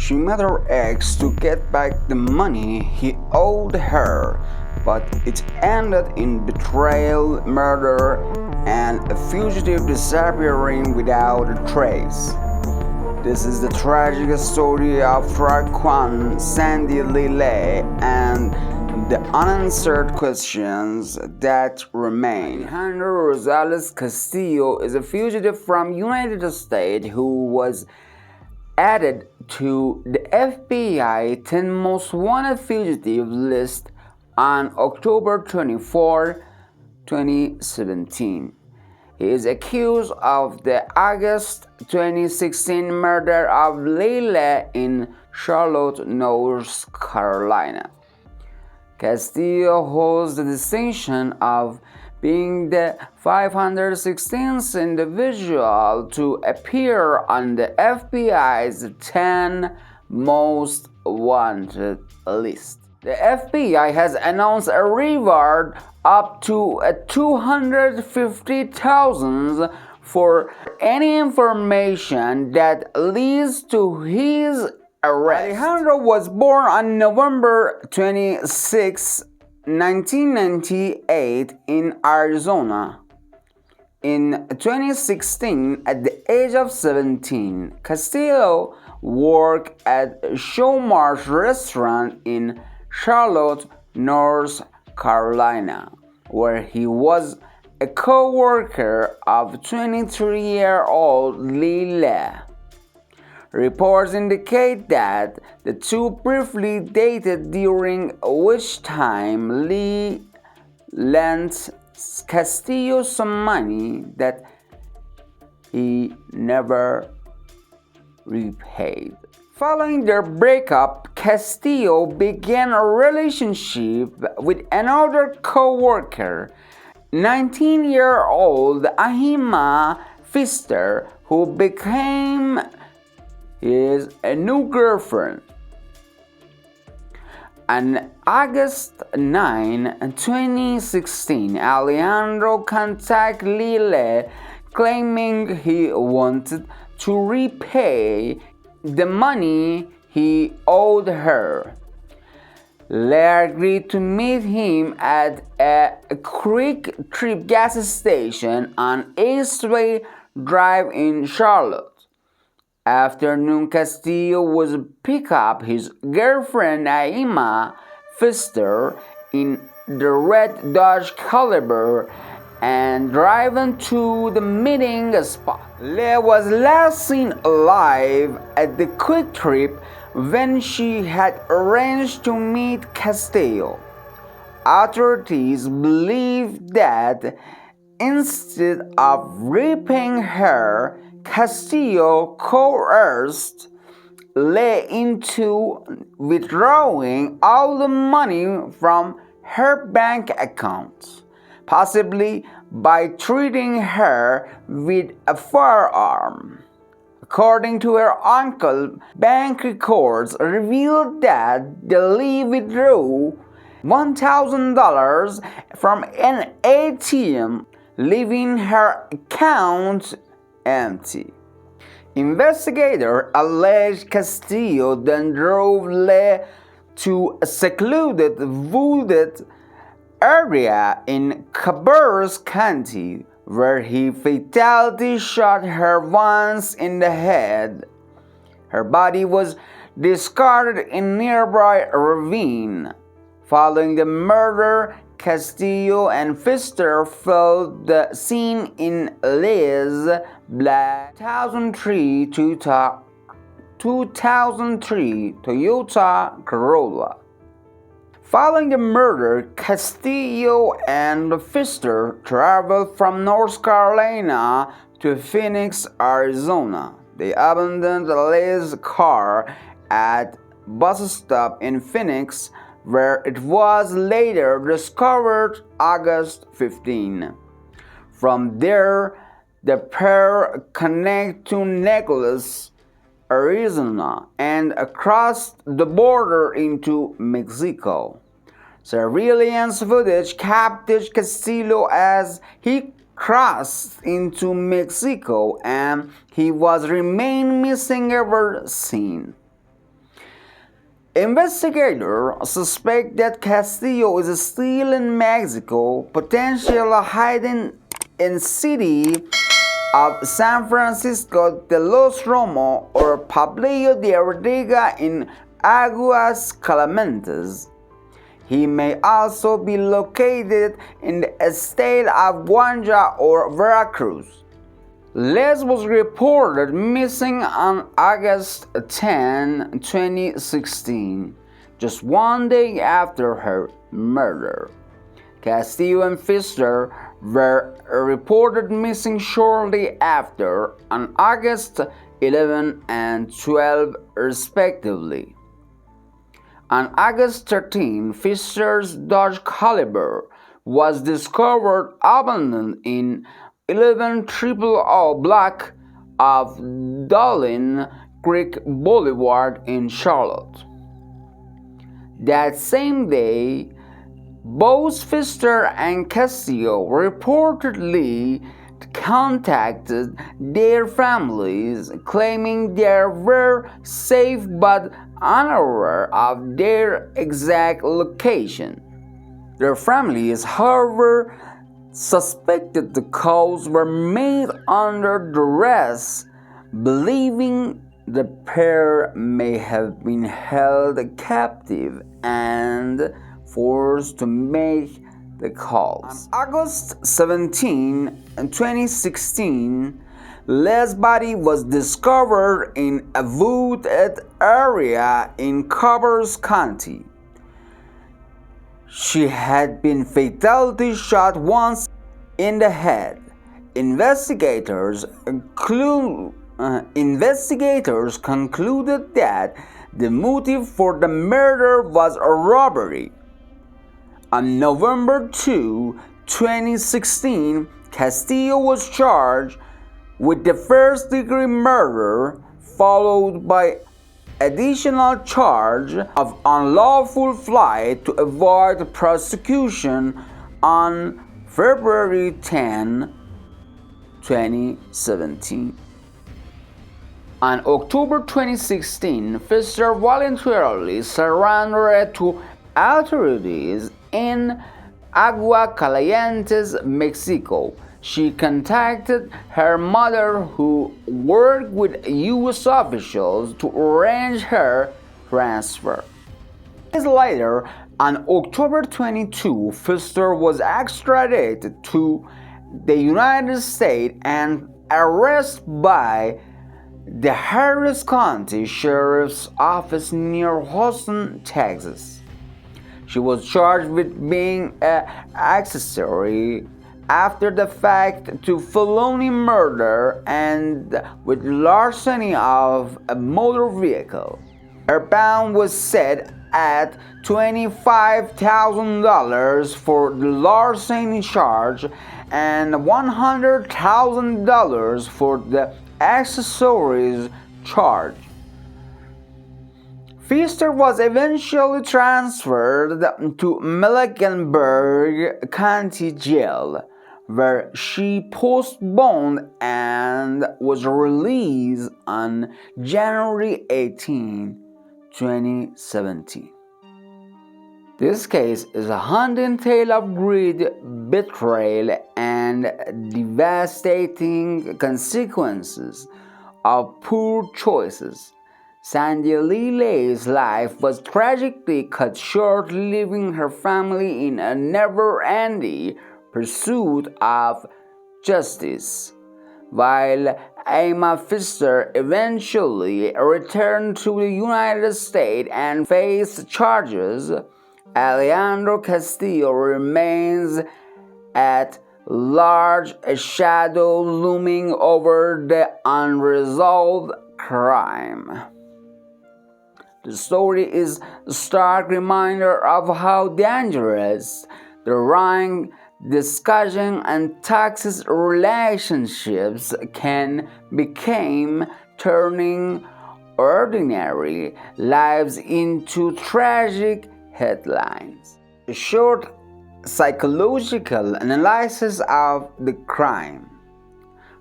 She met her ex to get back the money he owed her, but it ended in betrayal, murder, and a fugitive disappearing without a trace. This is the tragic story of Raquan, Sandy Lillet, and the unanswered questions that remain. Alejandro Rosales Castillo is a fugitive from United States who was added to the FBI 10 most wanted fugitive list on October 24, 2017. He is accused of the August 2016 murder of Leila in Charlotte, North Carolina. Castillo holds the distinction of being the 516th individual to appear on the FBI's 10 most wanted list. The FBI has announced a reward up to $250,000 for any information that leads to his arrest. Alejandro was born on November 26, 1998 in Arizona. In 2016, at the age of 17, Castillo worked at a Showmarsh restaurant in Charlotte, North Carolina, where he was a co-worker of 23-year-old Leila. Reports indicate that the two briefly dated, during which time Lee lent Castillo some money that he never repaid. Following their breakup, Castillo began a relationship with another co-worker, 19-year-old Ahima Pfister, who became his new girlfriend. On August 9, 2016, Alejandro contacted Lillet claiming he wanted to repay the money he owed her. Lillet agreed to meet him at a Quick Trip gas station on Eastway Drive in Charlotte. Afternoon, Castillo would pick up his girlfriend Ahima Pfister in the red Dodge Caliber and drive to the meeting spot. Leigh was last seen alive at the Quick Trip when she had arranged to meet Castillo. Authorities believe that instead of repaying her, Castillo coerced Leigh into withdrawing all the money from her bank account, possibly by threatening her with a firearm. According to her uncle, bank records revealed that Leigh withdrew $1,000 from an ATM, leaving her account empty. Investigators allege Castillo then drove Leigh to a secluded, wooded area in Cabarrus County, where he fatally shot her once in the head. Her body was discarded in nearby ravine. Following the murder, Castillo and Pfister fled the scene in Leigh's black 2003 Toyota Corolla. Following the murder, Castillo and Pfister traveled from North Carolina to Phoenix, Arizona. They abandoned Leigh's car at a bus stop in Phoenix, where it was later discovered August 15. From there, the pair connected to Nicholas, Arizona, and across the border into Mexico. Surveillance footage captured Castillo as he crossed into Mexico, and he was remained missing ever since. Investigators suspect that Castillo is still in Mexico, potentially hiding in city of San Francisco de los Romo or Pablo de Ortega in Aguas Calientes. He may also be located in the state of Guanja or Veracruz. Les was reported missing on August 10, 2016, just one day after her murder. Castillo and Pfister were reported missing shortly after on August 11 and 12, respectively. On August 13, Pfister's Dodge Caliber was discovered abandoned in 11000 block of Dolin Creek Boulevard in Charlotte. That same day, both Pfister and Castillo reportedly contacted their families, claiming they were safe but unaware of their exact location. Their families, however, suspected the calls were made under duress, believing the pair may have been held captive and forced to make the calls. On August 17, 2016, Les' body was discovered in a wooded area in Covers County. She had been fatally shot once in the head. Investigators concluded that the motive for the murder was a robbery. On November 2, 2016, Castillo was charged with the first-degree murder, followed by additional charge of unlawful flight to avoid prosecution on February 10, 2017. On October 2016, Pfister voluntarily surrendered to authorities in Agua Calientes, Mexico. She contacted her mother, who worked with U.S. officials to arrange her transfer. Days later, on October 22, Pfister was extradited to the United States and arrested by the Harris County Sheriff's Office near Houston, Texas. She was charged with being an accessory after the fact to felony murder and with larceny of a motor vehicle. Her bond was set at $25,000 for the larceny charge and $100,000 for the accessories charge. Pfister was eventually transferred to Mecklenburg County Jail, where she postponed and was released on January 18, 2017. This case is a haunting tale of greed, betrayal, and devastating consequences of poor choices. Sandy Lee's life was tragically cut short, leaving her family in a never-ending pursuit of justice. While Emma Pfister eventually returned to the United States and faced charges, Alejandro Castillo remains at large, a shadow looming over the unresolved crime. The story is a stark reminder of how dangerous the wrong discussion and toxic relationships can become, turning ordinary lives into tragic headlines. A short psychological analysis of the crime.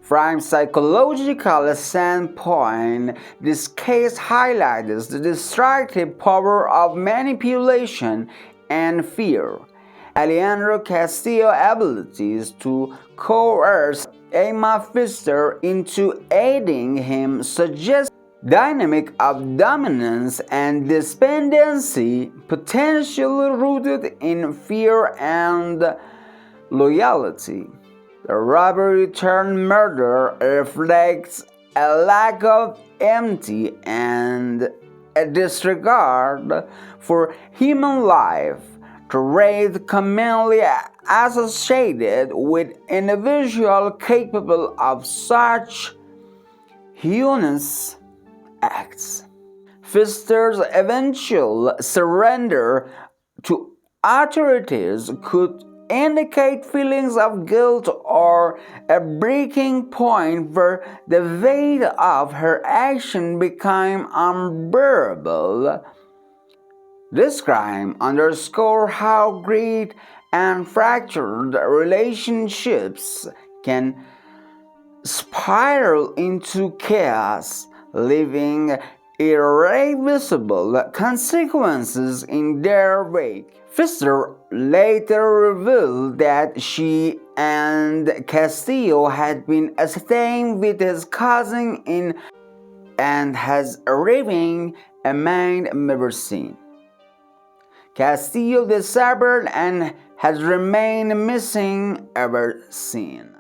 From psychological standpoint, this case highlights the destructive power of manipulation and fear. Alejandro Castillo's abilities to coerce Emma Pfister into aiding him suggests dynamic of dominance and dependency, potentially rooted in fear and loyalty. The robbery turned murder reflects a lack of empathy and a disregard for human life, trait commonly associated with individuals capable of such heinous acts. Pfister's eventual surrender to authorities could indicate feelings of guilt or a breaking point where the weight of her action became unbearable. This crime underscores how great and fractured relationships can spiral into chaos, leaving irreversible consequences in their wake. Pfister later revealed that she and Castillo had been staying with his cousin in and has arriving a man never seen. Castillo disappeared and has remained missing ever since.